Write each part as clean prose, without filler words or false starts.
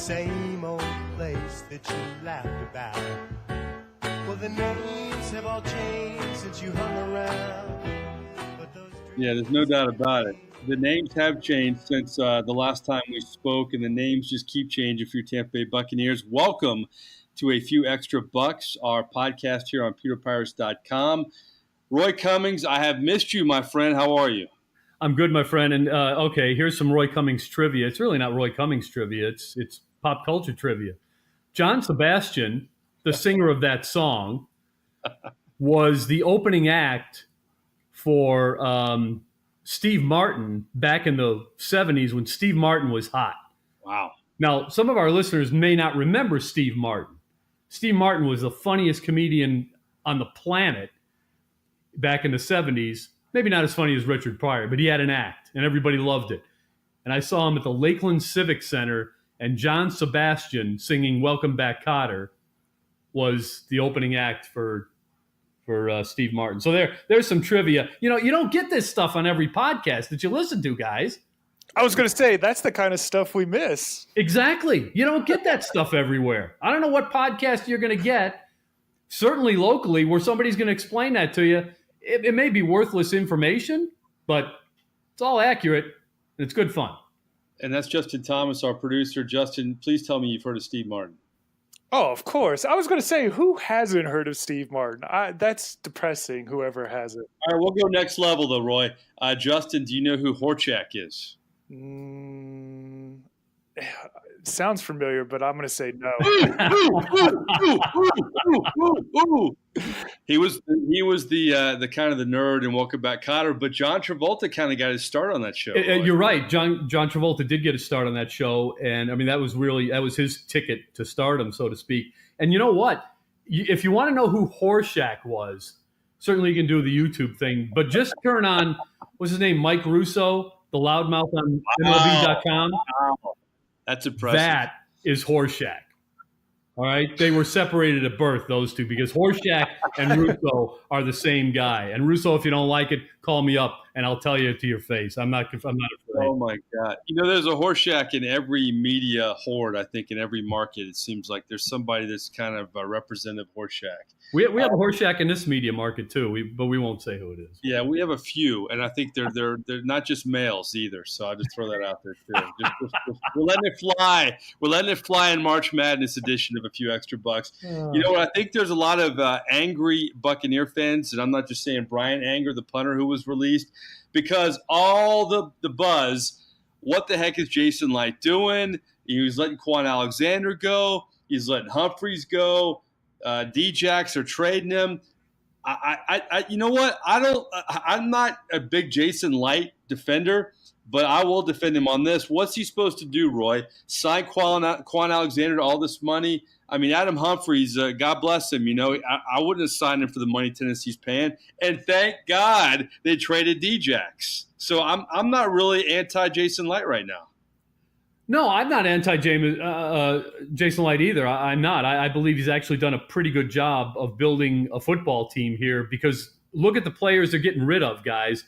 same old place that you laughed about. Well, the names have all changed since you hung around. But those Yeah, there's no doubt about it. The names have changed since the last time we spoke, and the names just keep changing for your Tampa Bay Buccaneers. Welcome to A Few Extra Bucks, our podcast here on pewterpirates.com. Roy Cummings, I have missed you, my friend. How are you? I'm good, my friend. And okay, here's some Roy Cummings trivia. It's really not Roy Cummings trivia. It's pop culture trivia. John Sebastian, the singer of that song, was the opening act for Steve Martin back in the 70s when Steve Martin was hot. Wow. Now, some of our listeners may not remember Steve Martin. Steve Martin was the funniest comedian on the planet back in the 70s. Maybe not as funny as Richard Pryor, but he had an act, and everybody loved it. And I saw him at the Lakeland Civic Center, and John Sebastian singing Welcome Back, Kotter was the opening act for Steve Martin. So there's some trivia. You know, you don't get this stuff on every podcast that you listen to, guys. I was going to say, that's the kind of stuff we miss. Exactly. You don't get that stuff everywhere. I don't know what podcast you're going to get, certainly locally, where somebody's going to explain that to you. It may be worthless information, but it's all accurate, and it's good fun. And that's Justin Thomas, our producer. Justin, please tell me you've heard of Steve Martin. Oh, of course. I was going to say, who hasn't heard of Steve Martin? That's depressing, whoever hasn't. All right, we'll go next level, though, Roy. Justin, do you know who Horchak is? Sounds familiar, but I'm going to say no. He was the kind of the nerd in Welcome Back, Kotter, but John Travolta kind of got his start on that show. You're right. John Travolta did get a start on that show, and I mean that was his ticket to stardom, so to speak. And you know what? If you want to know who Horchak was, certainly you can do the YouTube thing, but just turn on what's his name, Mike Russo, the loudmouth on MLB.com. Wow. That's impressive. That is Horchak. All right? They were separated at birth, those two, because Horchak and Russo are the same guy. And Russo, if you don't like it, call me up, and I'll tell you to your face. I'm not afraid. Oh, my God. You know, there's a Horchak in every media horde, I think, in every market. It seems like there's somebody that's kind of a representative Horchak. We have a Horchak in this media market, too, but we won't say who it is. Yeah, we have a few, and I think they're not just males either, so I'll just throw that out there, too. We're letting it fly. We're letting it fly in March Madness edition of A Few Extra Bucks. You know what? I think there's a lot of angry Buccaneer fans, and I'm not just saying Brian Anger, the punter who was released, because all the buzz, what the heck is Jason Light doing? He was letting Kwon Alexander go. He's letting Humphries go. DJax are trading him. I you know what? I'm not a big Jason Light defender, but I will defend him on this. What's he supposed to do, Roy? Sign Kwon Alexander to all this money? I mean, Adam Humphries, God bless him. You know, I wouldn't have signed him for the money Tennessee's paying. And thank God they traded DJax. So I'm not really anti-Jason Light right now. No, I'm not anti-Jason Light either. I'm not. I believe he's actually done a pretty good job of building a football team here because look at the players they're getting rid of, guys.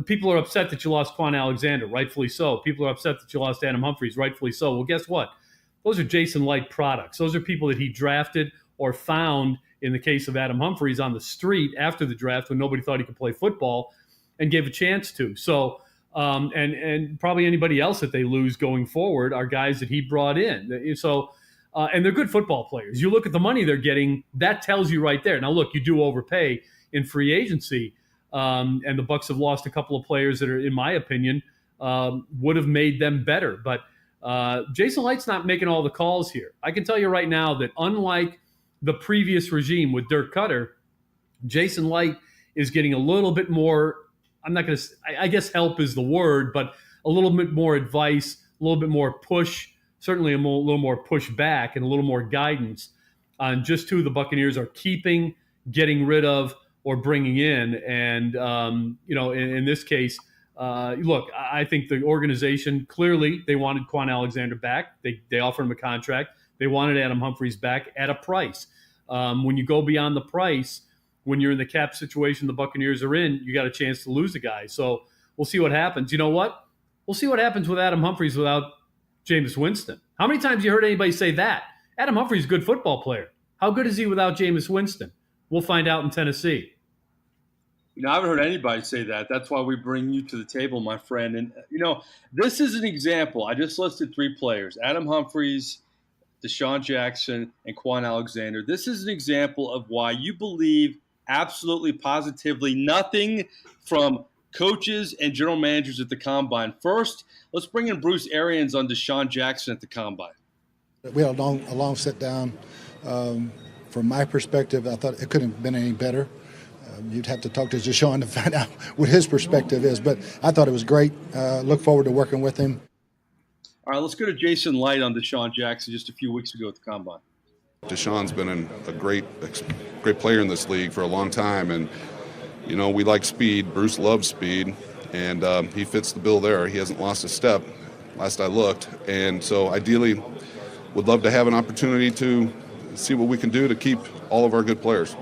People are upset that you lost Kwon Alexander, rightfully so. People are upset that you lost Adam Humphries, rightfully so. Well, guess what? Those are Jason Light products. Those are people that he drafted or found, in the case of Adam Humphries, on the street after the draft when nobody thought he could play football and gave a chance to. So, and probably anybody else that they lose going forward are guys that he brought in. So, and they're good football players. You look at the money they're getting, that tells you right there. Now, look, you do overpay in free agency, and the Bucs have lost a couple of players that are, in my opinion, would have made them better. But Jason Light's not making all the calls here. I can tell you right now that unlike the previous regime with Dirk Cutter, Jason Light is getting a little bit more, I'm not going to, I guess help is the word, but a little bit more advice, a little bit more push, certainly a little more push back and a little more guidance on just who the Buccaneers are keeping, getting rid of, or bringing in. And, in this case, look, I think the organization, clearly they wanted Kwon Alexander back. They offered him a contract. They wanted Adam Humphries back at a price. When you go beyond the price, when you're in the cap situation the Buccaneers are in, you got a chance to lose a guy. So we'll see what happens. You know what? We'll see what happens with Adam Humphries without Jameis Winston. How many times you heard anybody say that? Adam Humphries is a good football player. How good is he without Jameis Winston? We'll find out in Tennessee. I haven't heard anybody say that. That's why we bring you to the table, my friend. And, this is an example. I just listed 3 players, Adam Humphries, DeSean Jackson, and Kwon Alexander. This is an example of why you believe absolutely positively nothing from coaches and general managers at the Combine. First, let's bring in Bruce Arians on DeSean Jackson at the Combine. We had a long sit down. From my perspective, I thought it couldn't have been any better. You'd have to talk to DeSean to find out what his perspective is, but I thought it was great. Look forward to working with him. All right, let's go to Jason Light on DeSean Jackson just a few weeks ago at the Combine. DeSean's been a great player in this league for a long time, and we like speed. Bruce loves speed, and he fits the bill there. He hasn't lost a step last I looked, and so ideally would love to have an opportunity to see what we can do to keep all of our good players.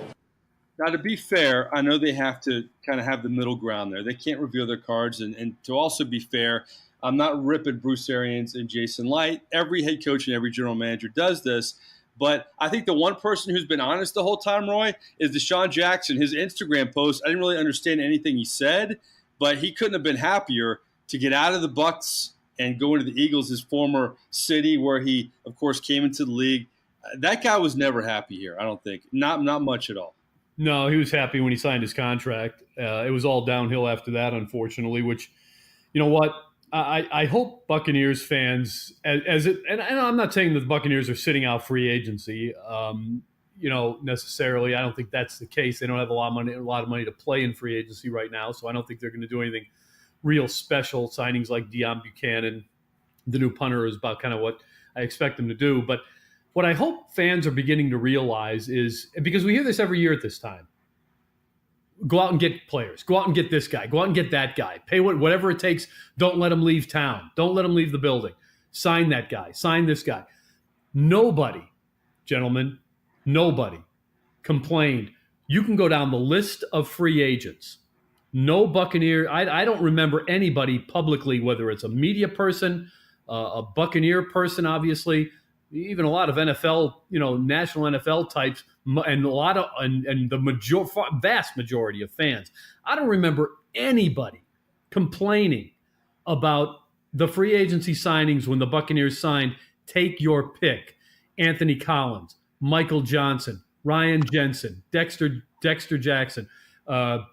Now, to be fair, I know they have to kind of have the middle ground there. They can't reveal their cards, and to also be fair, I'm not ripping Bruce Arians and Jason Light. Every head coach and every general manager does this. But I think the one person who's been honest the whole time, Roy, is DeSean Jackson. His Instagram post, I didn't really understand anything he said, but he couldn't have been happier to get out of the BUCS and go into the Eagles, his former city where he, of course, came into the league. That guy was never happy here, I don't think. Not much at all. No, he was happy when he signed his contract. It was all downhill after that, unfortunately, which, you know what? I hope Buccaneers fans, and I'm not saying that the Buccaneers are sitting out free agency, necessarily. I don't think that's the case. They don't have a lot of money to play in free agency right now, so I don't think they're going to do anything real special. Signings like Deion Buchanan, the new punter, is about kind of what I expect them to do. But what I hope fans are beginning to realize is, because we hear this every year at this time, go out and get players. Go out and get this guy. Go out and get that guy. Pay whatever it takes. Don't let him leave town. Don't let him leave the building. Sign that guy. Sign this guy. Nobody, gentlemen, nobody complained. You can go down the list of free agents. No Buccaneer. I don't remember anybody publicly, whether it's a media person, a Buccaneer person, obviously, even a lot of NFL, national NFL types, and the vast majority of fans. I don't remember anybody complaining about the free agency signings when the Buccaneers signed, take your pick, Anthony Collins, Michael Johnson, Ryan Jensen, Dexter Jackson, or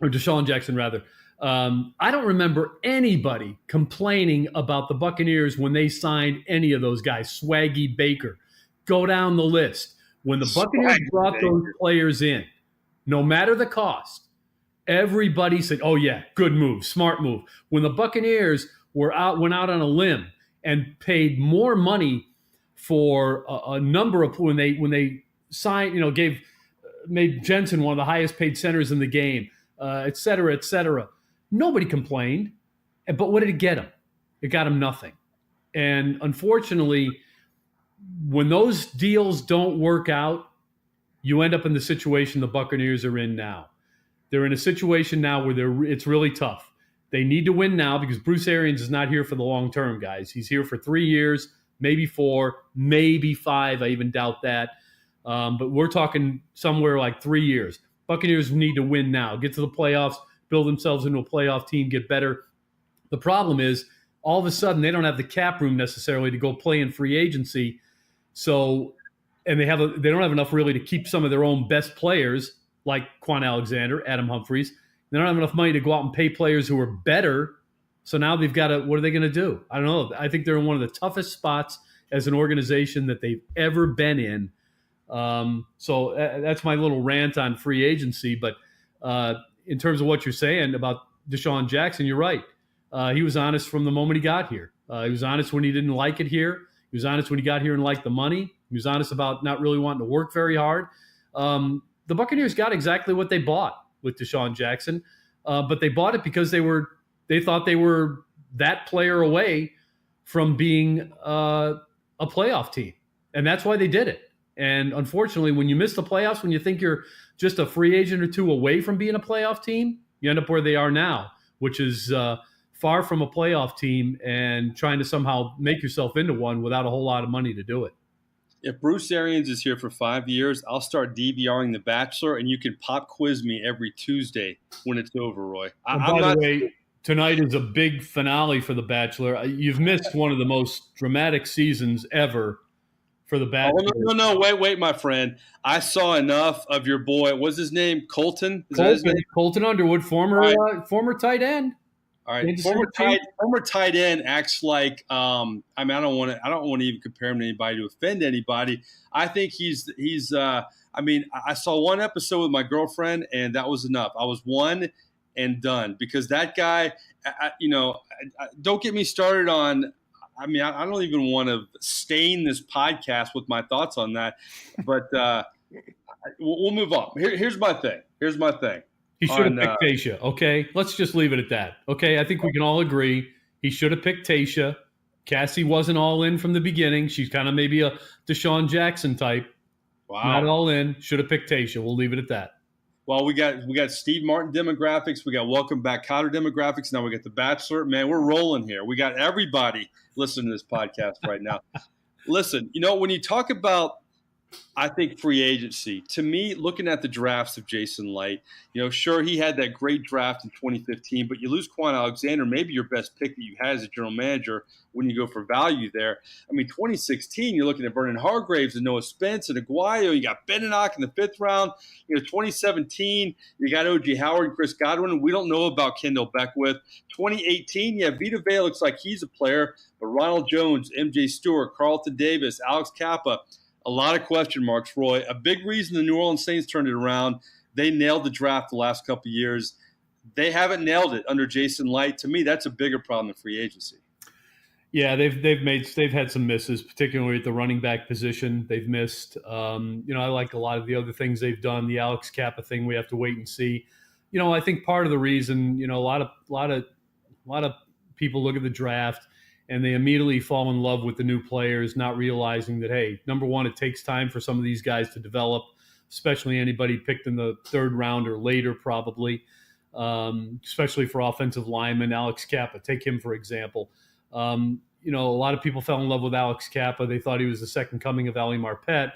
DeSean Jackson, rather. I don't remember anybody complaining about the Buccaneers when they signed any of those guys. Swaggy Baker. Go down the list. When the Buccaneers brought those players in, no matter the cost, everybody said, oh, yeah, good move, smart move. When the Buccaneers went out on a limb and paid more money for a number of – when they signed, made Jensen one of the highest paid centers in the game, et cetera, et cetera. Nobody complained, but what did it get him? It got him nothing. And unfortunately, when those deals don't work out, you end up in the situation the Buccaneers are in now. They're in a situation now where it's really tough. They need to win now because Bruce Arians is not here for the long term, guys. He's here for 3 years, maybe 4, maybe 5. I even doubt that. But we're talking somewhere like 3 years. Buccaneers need to win now, get to the playoffs, build themselves into a playoff team, get better. The problem is, all of a sudden, they don't have the cap room necessarily to go play in free agency. So, and they don't have enough really to keep some of their own best players, like Kwon Alexander, Adam Humphries. They don't have enough money to go out and pay players who are better. So now they've got to, what are they going to do? I don't know. I think they're in one of the toughest spots as an organization that they've ever been in. So that's my little rant on free agency. But in terms of what you're saying about DeSean Jackson, you're right. He was honest from the moment he got here. He was honest when he didn't like it here. He was honest when he got here and liked the money. He was honest about not really wanting to work very hard. The Buccaneers got exactly what they bought with DeSean Jackson, but they bought it because they thought they were that player away from being a playoff team, and that's why they did it. And unfortunately, when you miss the playoffs, when you think you're just a free agent or two away from being a playoff team, you end up where they are now, which is far from a playoff team and trying to somehow make yourself into one without a whole lot of money to do it. If Bruce Arians is here for 5 years, I'll start DVRing The Bachelor, and you can pop quiz me every Tuesday when it's over, Roy. By the way, tonight is a big finale for The Bachelor. You've missed one of the most dramatic seasons ever for The Bachelor. Oh, no, wait, my friend. I saw enough of your boy. What's his name? Colton? Colton Underwood, former tight end. All right, former tight end acts like I don't want to even compare him to anybody to offend anybody. I think he's I saw one episode with my girlfriend and that was enough. I was one and done because that guy, don't get me started on. I don't even want to stain this podcast with my thoughts on that, but we'll move on. Here's my thing. He should have picked Tayshia, okay? Let's just leave it at that, okay? I think we can all agree he should have picked Tayshia. Cassie wasn't all in from the beginning. She's kind of maybe a Deshaun Jackson type. Wow. Not all in. Should have picked Tayshia. We'll leave it at that. Well, we got Steve Martin demographics. We got Welcome Back Cotter demographics. Now we got The Bachelor. Man, we're rolling here. We got everybody listening to this podcast right now. Listen, when you talk about I think free agency, to me, looking at the drafts of Jason Light, sure, he had that great draft in 2015, but you lose Kwon Alexander, maybe your best pick that you had as a general manager when you go for value there. 2016, you're looking at Vernon Hargraves and Noah Spence and Aguayo. You got Beninock in the 5th round. 2017, you got O.J. Howard and Chris Godwin. We don't know about Kendall Beckwith. 2018, Vita Vea looks like he's a player, but Ronald Jones, M.J. Stewart, Carlton Davis, Alex Kappa, a lot of question marks, Roy. A big reason the New Orleans Saints turned it around, they nailed the draft the last couple of years. They haven't nailed it under Jason Light. To me, that's a bigger problem than free agency. Yeah, they've had some misses, particularly at the running back position. They've missed. I like a lot of the other things they've done. The Alex Kappa thing, we have to wait and see. I think part of the reason, a lot of people look at the draft and they immediately fall in love with the new players, not realizing that, hey, number one, it takes time for some of these guys to develop, especially anybody picked in the 3rd round or later probably, especially for offensive linemen. Alex Kappa, take him for example. A lot of people fell in love with Alex Kappa. They thought he was the second coming of Ali Marpet,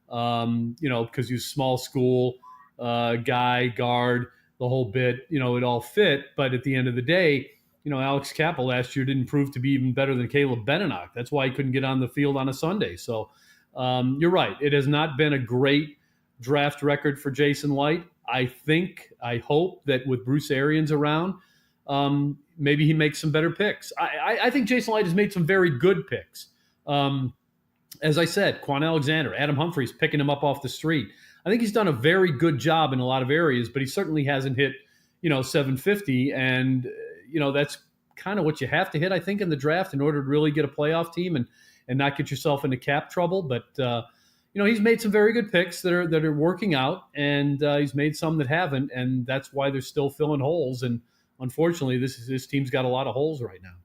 because he was small school guy, guard, the whole bit, it all fit. But at the end of the day, Alex Kappa last year didn't prove to be even better than Caleb Beninock. That's why he couldn't get on the field on a Sunday. So you're right. It has not been a great draft record for Jason Light. I hope that with Bruce Arians around, maybe he makes some better picks. I think Jason Light has made some very good picks. As I said, Kwon Alexander, Adam Humphries, picking him up off the street. I think he's done a very good job in a lot of areas, but he certainly hasn't hit, 750. And that's kind of what you have to hit, I think, in the draft in order to really get a playoff team and not get yourself into cap trouble. But, he's made some very good picks that are working out, and he's made some that haven't, and that's why they're still filling holes. And unfortunately, this team's got a lot of holes right now.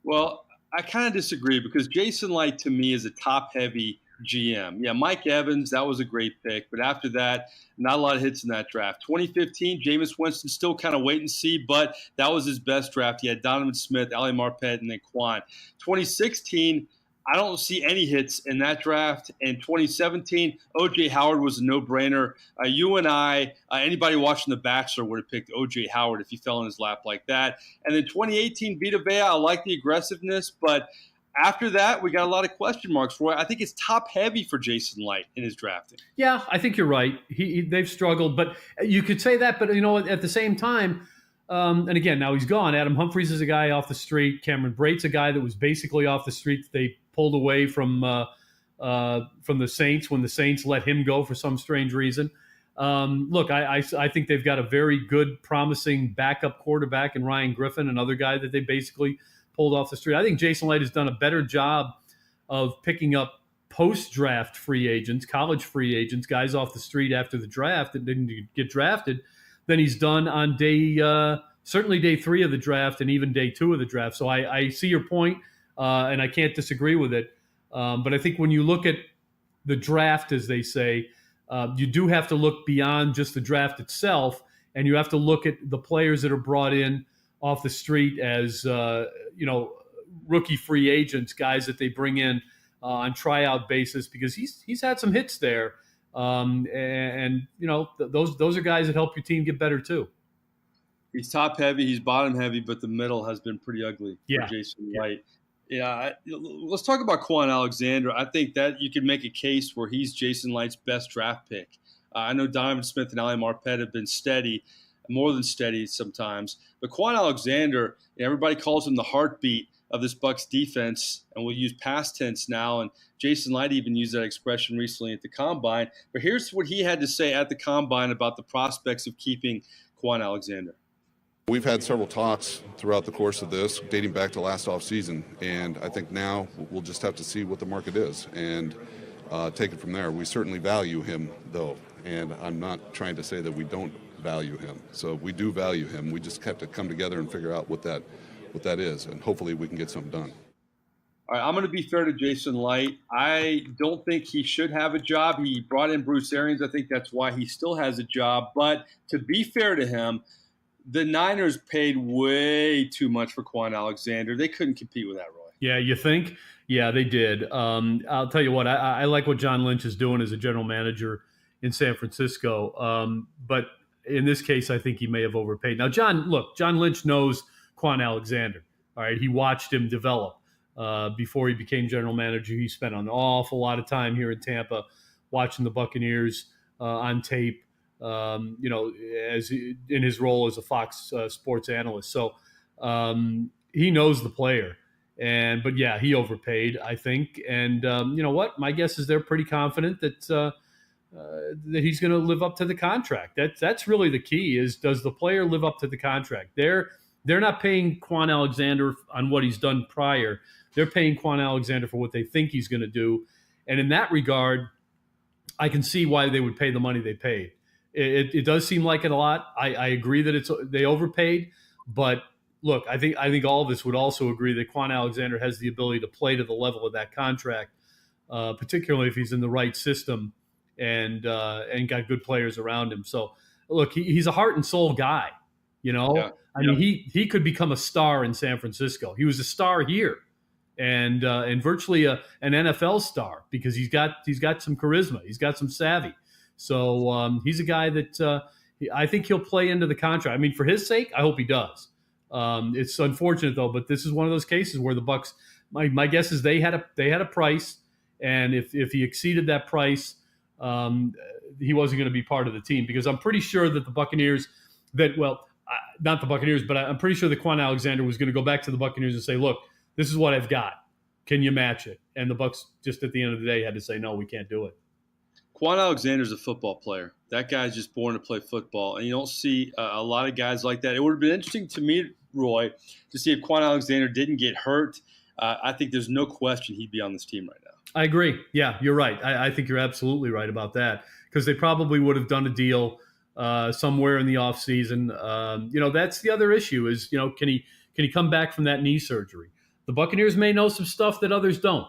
Well, I kind of disagree because Jason Light, to me, is a top-heavy GM. Yeah, Mike Evans, that was a great pick. But after that, not a lot of hits in that draft. 2015, Jameis Winston, still kind of wait and see, but that was his best draft. He had Donovan Smith, Ali Marpet, and then Kwon. 2016, I don't see any hits in that draft. In 2017, O.J. Howard was a no-brainer. You and I, anybody watching The Bachelor would have picked O.J. Howard if he fell in his lap like that. And then 2018, Vita Vea, I like the aggressiveness, but after that, we got a lot of question marks for it. I think it's top-heavy for Jason Light in his drafting. Yeah, I think you're right. They've struggled, but you could say that. But, at the same time, and again, now he's gone. Adam Humphries is a guy off the street. Cameron Brate's a guy that was basically off the street. They pulled away from the Saints when the Saints let him go for some strange reason. Look, I think they've got a very good, promising backup quarterback in Ryan Griffin, another guy that they basically pulled off the street. I think Jason Light has done a better job of picking up post-draft free agents, college free agents, guys off the street after the draft that didn't get drafted, than he's done on certainly day 3 of the draft and even day 2 of the draft. So I see your point, and I can't disagree with it. But I think when you look at the draft, as they say, you do have to look beyond just the draft itself, and you have to look at the players that are brought in off the street as rookie free agents, guys that they bring in on tryout basis, because he's had some hits there, those are guys that help your team get better too. He's top heavy, he's bottom heavy, but the middle has been pretty ugly for Jason Light. Let's talk about Kwon Alexander. I think that you could make a case where he's Jason Light's best draft pick. I know Donovan Smith and Ali Marpet have been steady, more than steady sometimes. But Kwon Alexander, everybody calls him the heartbeat of this Bucs defense, and we'll use past tense now. And Jason Light even used that expression recently at the Combine. But here's what he had to say at the Combine about the prospects of keeping Kwon Alexander. We've had several talks throughout the course of this, dating back to last offseason, and I think now we'll just have to see what the market is and take it from there. We certainly value him, though, and I'm not trying to say that we don't value him. So we do value him. We just have to come together and figure out what that is, and hopefully we can get something done. All right, I'm going to be fair to Jason Light. I don't think he should have a job. He brought in Bruce Arians. I think that's why he still has a job. But to be fair to him, the Niners paid way too much for Kwon Alexander. They couldn't compete with that, Roy. Yeah, you think? Yeah, they did. I'll tell you what, I like what John Lynch is doing as a general manager in San Francisco. But in this case, I think he may have overpaid. Now, John Lynch knows Kwon Alexander. All right, he watched him develop before he became general manager. He spent an awful lot of time here in Tampa watching the Buccaneers on tape. As in his role as a Fox Sports analyst. So he knows the player. But yeah, he overpaid, I think. And you know what? My guess is they're pretty confident that he's going to live up to the contract. That's really the key, is does the player live up to the contract? They're not paying Kwon Alexander on what he's done prior. They're paying Kwon Alexander for what they think he's going to do. And in that regard, I can see why they would pay the money they paid. It does seem like it a lot. I agree that they overpaid, but look, I think all of us would also agree that Kwon Alexander has the ability to play to the level of that contract, particularly if he's in the right system and got good players around him. So look, he's a heart and soul guy. Yeah. I mean, he could become a star in San Francisco. He was a star here, and virtually an NFL star, because he's got some charisma, he's got some savvy. So he's a guy that I think he'll play into the contract. I mean, for his sake, I hope he does. It's unfortunate though, but this is one of those cases where the Bucs. My guess is they had a price, and if he exceeded that price, he wasn't going to be part of the team, because I'm pretty sure that the Buccaneers, not the Buccaneers, but I'm pretty sure that Kwon Alexander was going to go back to the Buccaneers and say, "Look, this is what I've got. Can you match it?" And the Bucs just at the end of the day had to say, "No, we can't do it." Kwon Alexander's a football player. That guy's just born to play football, and you don't see a lot of guys like that. It would have been interesting to me, Roy, to see if Kwon Alexander didn't get hurt. I think there's no question he'd be on this team right now. I agree. Yeah, you're right. I think you're absolutely right about that, because they probably would have done a deal somewhere in the offseason. That's the other issue is, can he come back from that knee surgery? The Buccaneers may know some stuff that others don't.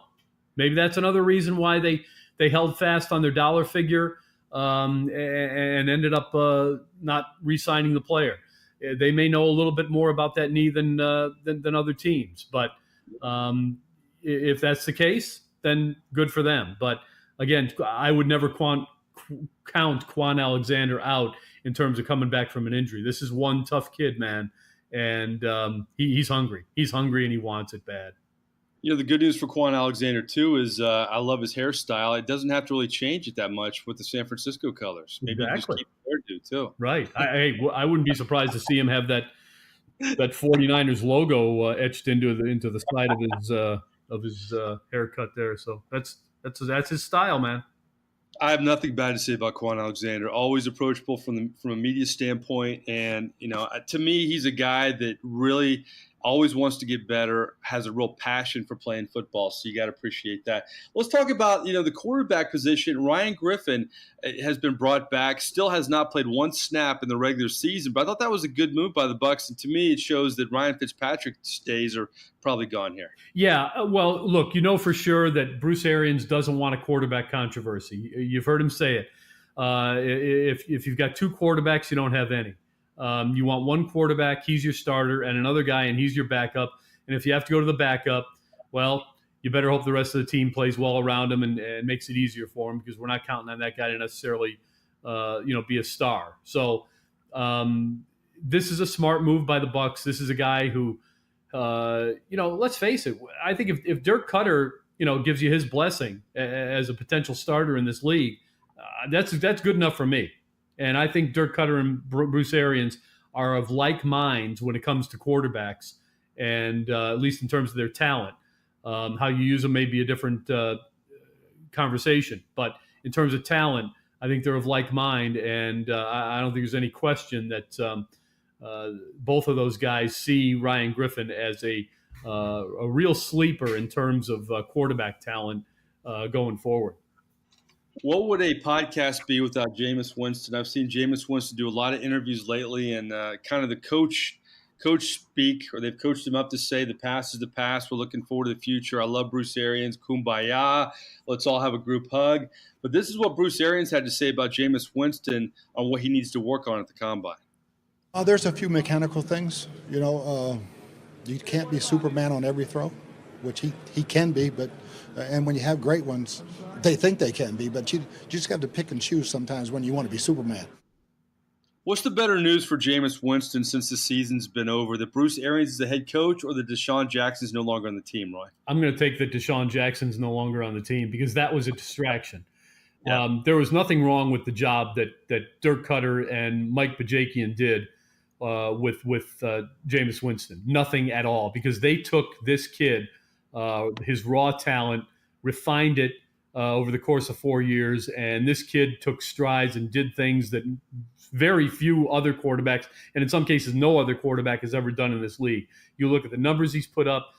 Maybe that's another reason why they held fast on their dollar figure and ended up not re-signing the player. They may know a little bit more about that knee than other teams. But if that's the case, then good for them. But again, I would never count Kwon Alexander out in terms of coming back from an injury. This is one tough kid, man. And he's hungry. He's hungry and he wants it bad. The good news for Kwon Alexander, too, is I love his hairstyle. It doesn't have to really change it that much with the San Francisco colors. Maybe exactly. Just keep the hairdo, too. Right. I wouldn't be surprised to see him have that 49ers logo etched into the side of his haircut there. So that's his style, man. I have nothing bad to say about Kwon Alexander. Always approachable from a media standpoint, and to me, he's a guy that really always wants to get better, has a real passion for playing football, so you got to appreciate that. Let's talk about the quarterback position. Ryan Griffin has been brought back, still has not played one snap in the regular season, but I thought that was a good move by the Bucs, and to me, it shows that Ryan Fitzpatrick's days are probably gone here. Yeah, well, look, for sure that Bruce Arians doesn't want a quarterback controversy. You've heard him say it. If you've got two quarterbacks, you don't have any. You want one quarterback, he's your starter, and another guy, and he's your backup. And if you have to go to the backup, well, you better hope the rest of the team plays well around him and makes it easier for him, because we're not counting on that guy to necessarily, be a star. So this is a smart move by the Bucs. This is a guy who, let's face it. I think if Dirk Cutter, gives you his blessing as a potential starter in this league, that's good enough for me. And I think Dirk Cutter and Bruce Arians are of like minds when it comes to quarterbacks, and at least in terms of their talent. How you use them may be a different conversation, but in terms of talent, I think they're of like mind, and I don't think there's any question that both of those guys see Ryan Griffin as a real sleeper in terms of quarterback talent going forward. What would a podcast be without Jameis Winston? I've seen Jameis Winston do a lot of interviews lately, and kind of the coach speak, or they've coached him up to say the past is the past. We're looking forward to the future. I love Bruce Arians. Kumbaya. Let's all have a group hug. But this is what Bruce Arians had to say about Jameis Winston on what he needs to work on at the Combine. There's a few mechanical things. You can't be Superman on every throw, which he can be, but and when you have great ones, they think they can be, but you just got to pick and choose sometimes when you want to be Superman. What's the better news for Jameis Winston since the season's been over? That Bruce Arians is the head coach, or that Deshaun Jackson's no longer on the team, Roy? I'm going to take that Deshaun Jackson's no longer on the team, because that was a distraction. Yeah. There was nothing wrong with the job that Dirk Cutter and Mike Bajakian did with Jameis Winston. Nothing at all, because they took this kid, his raw talent, refined it over the course of 4 years, and this kid took strides and did things that very few other quarterbacks, and in some cases no other quarterback, has ever done in this league. You look at the numbers he's put up,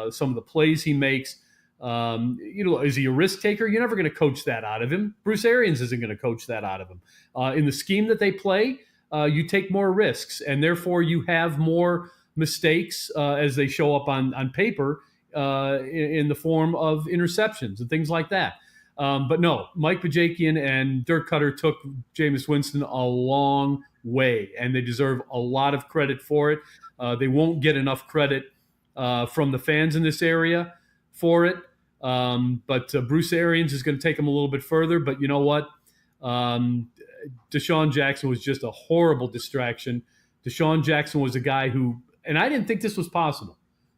some of the plays he makes. Is he a risk taker? You're never going to coach that out of him. Bruce Arians isn't going to coach that out of him. In the scheme that they play, you take more risks, and therefore you have more mistakes as they show up on paper in the form of interceptions and things like that. But no, Mike Bajakian and Dirk Cutter took Jameis Winston a long way, and they deserve a lot of credit for it. They won't get enough credit from the fans in this area for it. But Bruce Arians is going to take them a little bit further. But you know what? Deshaun Jackson was just a horrible distraction. Deshaun Jackson was a guy who, and I didn't think this was possible.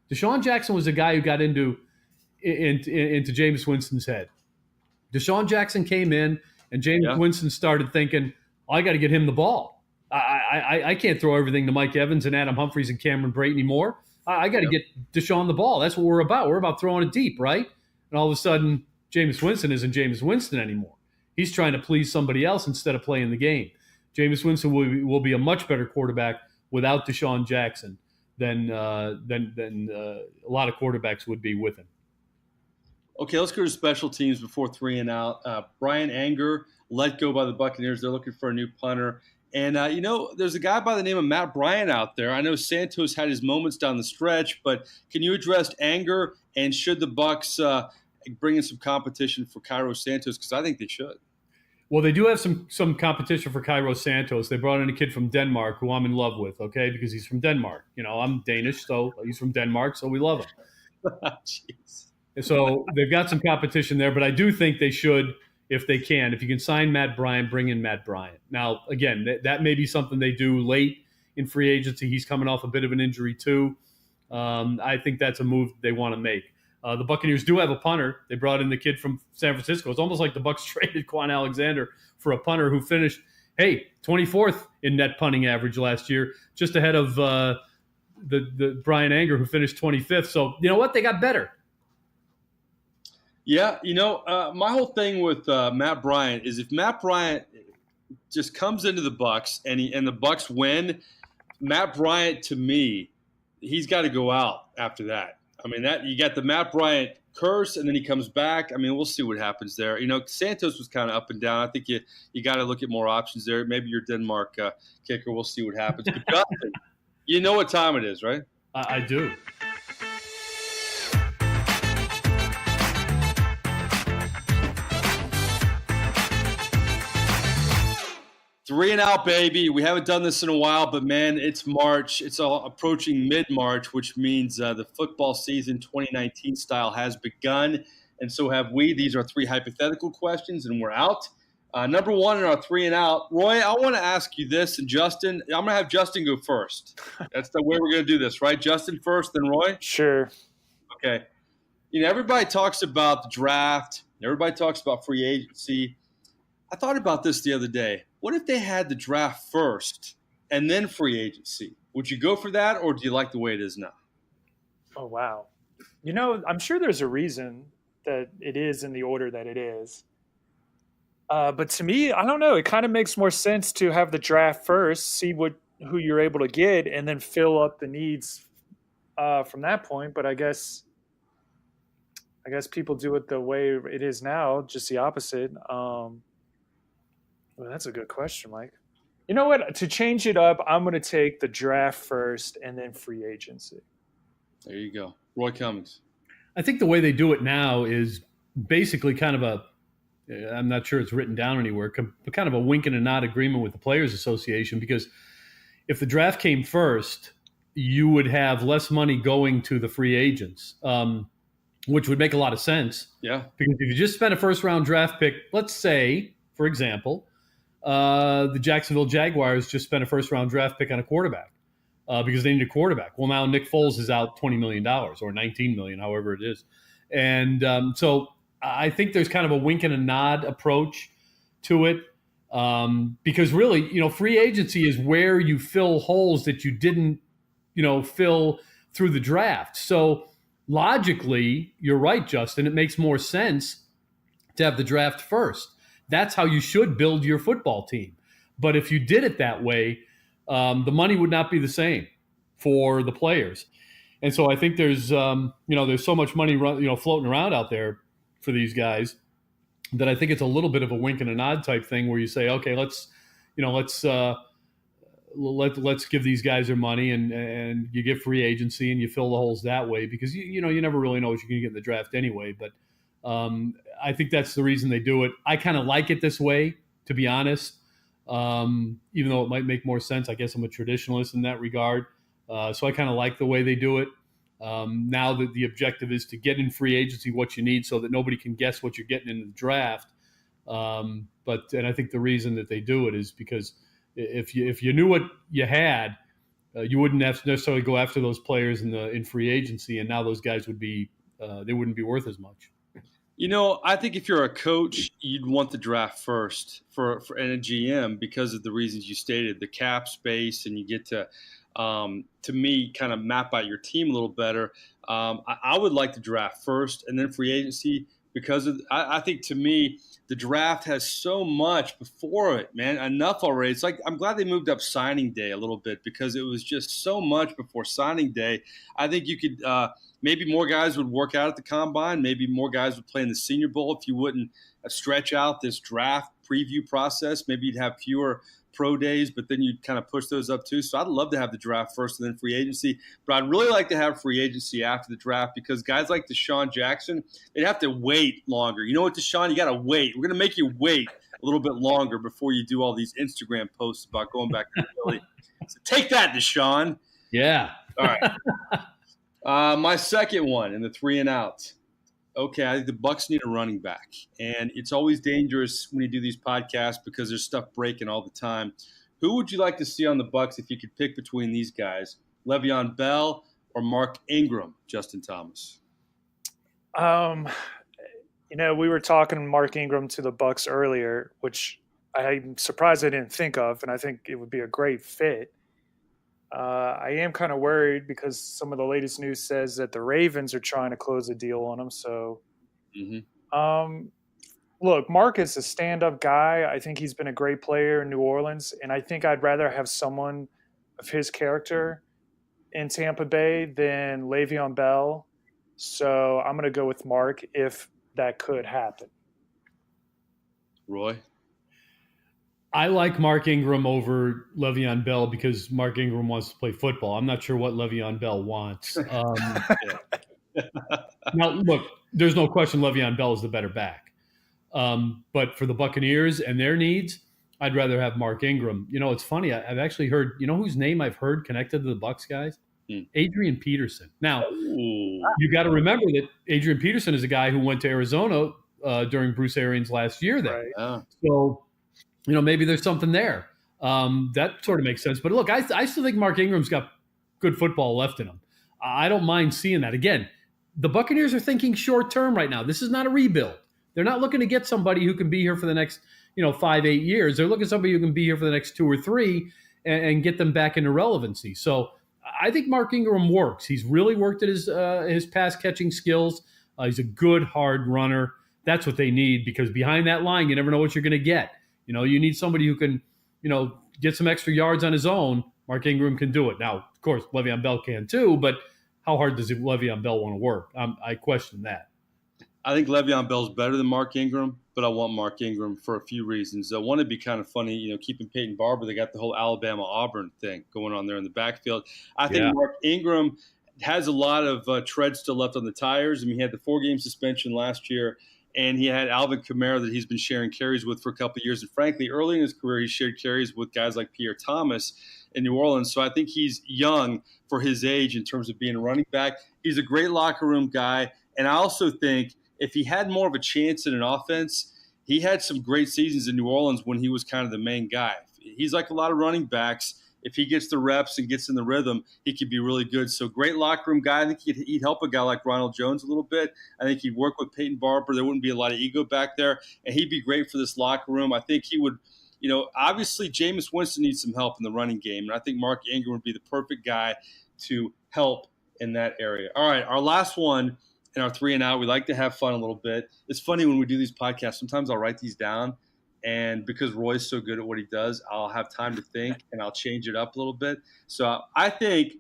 Deshaun Jackson was a guy who got into Jameis Winston's head. Deshaun Jackson came in, and Jameis Winston started thinking, I got to get him the ball. I can't throw everything to Mike Evans and Adam Humphries and Cameron Brate anymore. I got to get Deshaun the ball. That's what we're about. We're about throwing it deep, right? And all of a sudden, Jameis Winston isn't Jameis Winston anymore. He's trying to please somebody else instead of playing the game. Jameis Winston will be a much better quarterback without Deshaun Jackson than a lot of quarterbacks would be with him. Okay, let's go to special teams before 3 and out. Brian Anger let go by the Buccaneers. They're looking for a new punter. And, there's a guy by the name of Matt Bryant out there. I know Santos had his moments down the stretch, but can you address Anger, and should the Bucs bring in some competition for Cairo Santos? Because I think they should. Well, they do have some competition for Cairo Santos. They brought in a kid from Denmark who I'm in love with, okay, because he's from Denmark. I'm Danish, so he's from Denmark, so we love him. Jeez. So they've got some competition there, but I do think they should, if they can. If you can sign Matt Bryant, bring in Matt Bryant. Now, again, that may be something they do late in free agency. He's coming off a bit of an injury too. I think that's a move they want to make. The Buccaneers do have a punter. They brought in the kid from San Francisco. It's almost like the Bucs traded Kwon Alexander for a punter who finished, 24th in net punting average last year, just ahead of the Brian Anger, who finished 25th. So you know what? They got better. Yeah, my whole thing with Matt Bryant is if Matt Bryant just comes into the Bucs and the Bucs win, Matt Bryant, to me, he's got to go out after that. I mean, that you got the Matt Bryant curse, and then he comes back. I mean, we'll see what happens there. Santos was kind of up and down. I think you got to look at more options there. Maybe your Denmark kicker. We'll see what happens. But Justin, you know what time it is, right? I do. 3 and out, baby. We haven't done this in a while, but man, it's March. It's all approaching mid-March, which means the football season 2019 style has begun, and so have we. These are 3 hypothetical questions, and we're out. Number 1 in our 3 and out. Roy, I want to ask you this, and Justin, I'm going to have Justin go first. That's the way we're going to do this, right? Justin first, then Roy? Sure. Okay. Everybody talks about the draft. Everybody talks about free agency. I thought about this the other day. What if they had the draft first and then free agency? Would you go for that, or do you like the way it is now? Oh, wow. I'm sure there's a reason that it is in the order that it is. But to me, I don't know. It kind of makes more sense to have the draft first, see who you're able to get, and then fill up the needs from that point. But I guess people do it the way it is now, just the opposite. Well, that's a good question, Mike. You know what? To change it up, I'm going to take the draft first and then free agency. There you go. Roy Cummings. I think the way they do it now is basically kind of I'm not sure it's written down anywhere, but kind of a wink and a nod agreement with the Players Association, because if the draft came first, you would have less money going to the free agents, which would make a lot of sense. Yeah. Because if you just spent a first-round draft pick, let's say, for example, the Jacksonville Jaguars just spent a first-round draft pick on a quarterback because they need a quarterback. Well, now Nick Foles is out $20 million or $19 million, however it is. And so I think there's kind of a wink and a nod approach to it because really, free agency is where you fill holes that you didn't, fill through the draft. So logically, you're right, Justin. It makes more sense to have the draft first. That's how you should build your football team. But if you did it that way, the money would not be the same for the players. And so I think there's so much money floating around out there for these guys that I think it's a little bit of a wink and a nod type thing where you say, okay, let's give these guys their money and you get free agency and you fill the holes that way because you never really know what you're going to get in the draft anyway. But I think that's the reason they do it. I kind of like it this way, to be honest, even though it might make more sense. I guess I'm a traditionalist in that regard. So I kind of like the way they do it. Now that the objective is to get in free agency what you need so that nobody can guess what you're getting in the draft. And I think the reason that they do it is because if you knew what you had, you wouldn't have to necessarily go after those players in free agency, and now those guys would be they wouldn't be worth as much. I think if you're a coach, you'd want the draft first for and a GM because of the reasons you stated, the cap space, and you get to me, kind of map out your team a little better. I would like the draft first and then free agency because I think to me the draft has so much before it, man. Enough already. It's like I'm glad they moved up signing day a little bit because it was just so much before signing day. I think you could maybe more guys would work out at the combine. Maybe more guys would play in the Senior Bowl if you wouldn't stretch out this draft preview process. Maybe you'd have fewer pro days, but then you'd kind of push those up too. So I'd love to have the draft first and then free agency, but I'd really like to have free agency after the draft because guys like Deshaun Jackson, they'd have to wait longer. You know what, Deshaun? You got to wait. We're going to make you wait a little bit longer before you do all these Instagram posts about going back to Philly. So take that, Deshaun. Yeah. All right. My second one in the 3 and out. Okay, I think the Bucs need a running back, and it's always dangerous when you do these podcasts because there's stuff breaking all the time. Who would you like to see on the Bucs if you could pick between these guys, Le'Veon Bell or Mark Ingram, Justin Thomas? We were talking Mark Ingram to the Bucs earlier, which I'm surprised I didn't think of, and I think it would be a great fit. I am kind of worried because some of the latest news says that the Ravens are trying to close a deal on him. So, look, Mark is a stand-up guy. I think he's been a great player in New Orleans, and I think I'd rather have someone of his character in Tampa Bay than Le'Veon Bell. So I'm going to go with Mark if that could happen. Roy? I like Mark Ingram over Le'Veon Bell because Mark Ingram wants to play football. I'm not sure what Le'Veon Bell wants. Now, look, there's no question Le'Veon Bell is the better back. But for the Buccaneers and their needs, I'd rather have Mark Ingram. You know, it's funny. I've actually heard, you know whose name I've heard connected to the BUCS guys? Adrian Peterson. Now, you got to remember that Adrian Peterson is a guy who went to Arizona during Bruce Arians' last year there. Right. So, you know, maybe there's something there. That sort of makes sense. But look, I still think Mark Ingram's got good football left in him. I don't mind seeing that. Again, the Buccaneers are thinking short term right now. This is not a rebuild. They're not looking to get somebody who can be here for the next, 5-8 years. They're looking at somebody who can be here for the next 2 or 3 and get them back into relevancy. So I think Mark Ingram works. He's really worked at his pass catching skills. He's a good hard runner. That's what they need, because behind that line, you never know what you're going to get. You need somebody who can, get some extra yards on his own. Mark Ingram can do it. Now, of course, Le'Veon Bell can too, but how hard does Le'Veon Bell want to work? I question that. I think Le'Veon Bell's better than Mark Ingram, but I want Mark Ingram for a few reasons. I want to be kind of funny, keeping Peyton Barber. They got the whole Alabama-Auburn thing going on there in the backfield. I think Mark Ingram has a lot of tread still left on the tires. I mean, he had the 4-game suspension last year, and he had Alvin Kamara that he's been sharing carries with for a couple of years. And frankly, early in his career, he shared carries with guys like Pierre Thomas in New Orleans. So I think he's young for his age in terms of being a running back. He's a great locker room guy. And I also think if he had more of a chance in an offense, he had some great seasons in New Orleans when he was kind of the main guy. He's like a lot of running backs. If he gets the reps and gets in the rhythm, he could be really good. So great locker room guy. I think he'd help a guy like Ronald Jones a little bit. I think he'd work with Peyton Barber. There wouldn't be a lot of ego back there. And he'd be great for this locker room. I think he would, obviously Jameis Winston needs some help in the running game. And I think Mark Ingram would be the perfect guy to help in that area. All right, our last one. In our 3 and out, we like to have fun a little bit. It's funny when we do these podcasts, sometimes I'll write these down, and because Roy's so good at what he does, I'll have time to think and I'll change it up a little bit. So I think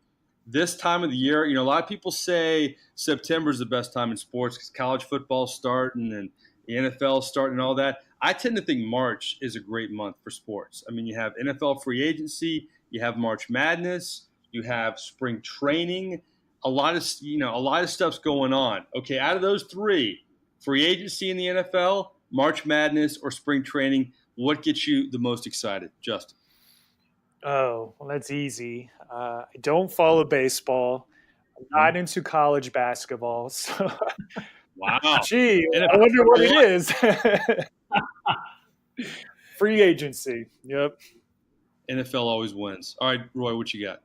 this time of the year, a lot of people say September is the best time in sports because college football's starting and the NFL starting and all that. I tend to think March is a great month for sports. I mean, you have NFL free agency, you have March Madness, you have spring training. A lot of stuff's going on. Okay, out of those 3, free agency in the NFL, March Madness, or spring training, what gets you the most excited, Justin? Oh, well, that's easy. I don't follow baseball. I'm not into college basketball. So, wow. Gee, I wonder what it is. Free agency. Yep. NFL always wins. All right, Roy, what you got?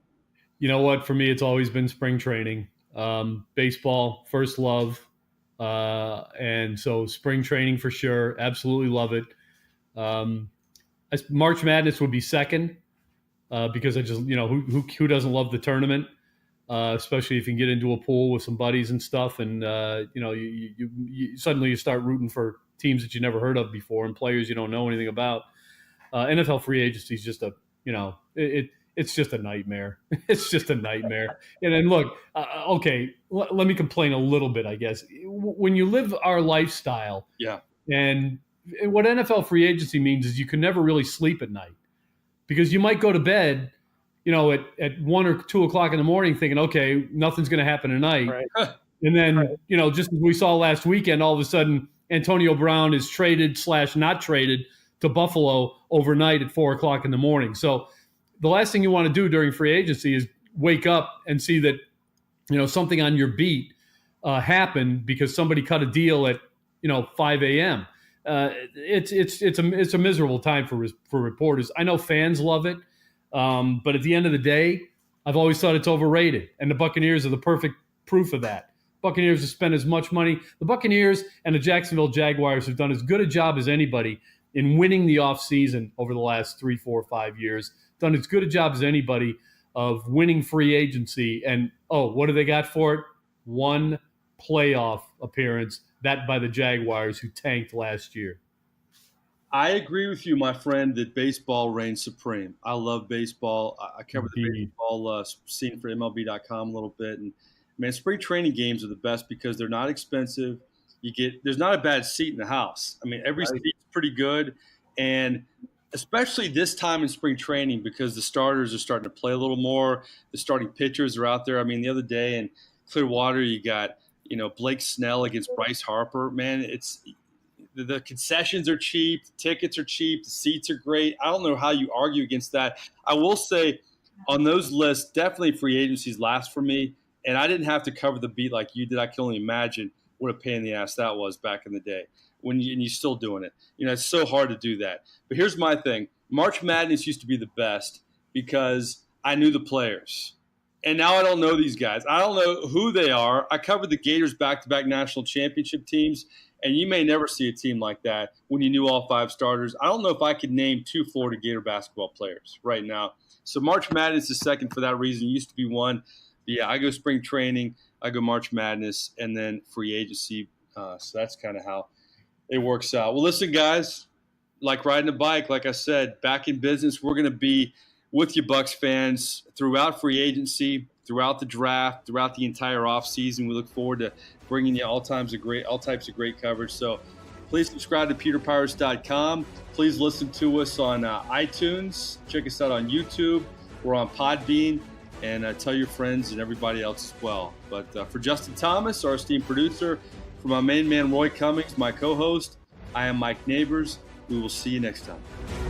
You know what? For me, it's always been spring training. Baseball, first love. And so spring training for sure. Absolutely love it. March Madness would be second because I just, who doesn't love the tournament, especially if you can get into a pool with some buddies and stuff. And, you suddenly you start rooting for teams that you never heard of before and players you don't know anything about. NFL free agency is just it's just a nightmare. It's just a nightmare. And then look, okay, let me complain a little bit, I guess. When you live our lifestyle, and what NFL free agency means is you can never really sleep at night because you might go to bed, at 1 or 2 o'clock in the morning thinking, okay, nothing's going to happen tonight. Right. And then, just as we saw last weekend, all of a sudden Antonio Brown is traded / not traded to Buffalo overnight at 4 o'clock in the morning. So the last thing you want to do during free agency is wake up and see that, something on your beat happened because somebody cut a deal at, 5 a.m. It's a miserable time for reporters. I know fans love it, but at the end of the day, I've always thought it's overrated, and the Buccaneers are the perfect proof of that. Buccaneers have spent as much money. The Buccaneers and the Jacksonville Jaguars have done as good a job as anybody in winning the offseason over the last 3, 4, 5 years. Done as good a job as anybody of winning free agency. And, what do they got for it? 1 playoff appearance, that by the Jaguars, who tanked last year. I agree with you, my friend, that baseball reigns supreme. I love baseball. I cover the baseball scene for MLB.com a little bit. And, man, spring training games are the best because they're not expensive. There's not a bad seat in the house. I mean, every seat's pretty good. And especially this time in spring training because the starters are starting to play a little more. The starting pitchers are out there. I mean, the other day in Clearwater, you got, Blake Snell against Bryce Harper. Man, the concessions are cheap, the tickets are cheap, the seats are great. I don't know how you argue against that. I will say on those lists, definitely free agency's last for me. And I didn't have to cover the beat like you did. I can only imagine what a pain in the ass that was back in the day and you're still doing it. It's so hard to do that. But here's my thing. March Madness used to be the best because I knew the players. And now I don't know these guys. I don't know who they are. I covered the Gators back-to-back national championship teams, and you may never see a team like that when you knew all 5 starters. I don't know if I could name 2 Florida Gator basketball players right now. So March Madness is second for that reason. It used to be one. But yeah, I go spring training, I go March Madness, and then free agency. So that's kind of how it works out. Well, listen, guys, like riding a bike, like I said, back in business. We're going to be with you Bucks fans throughout free agency, throughout the draft, throughout the entire offseason. We look forward to bringing you all types of great coverage. So please subscribe to pewterpirates.com. Please listen to us on iTunes. Check us out on YouTube. We're on Podbean. And tell your friends and everybody else as well. But for Justin Thomas, our esteemed producer, for my main man Roy Cummings, my co-host, I am Mike Nabors. We will see you next time.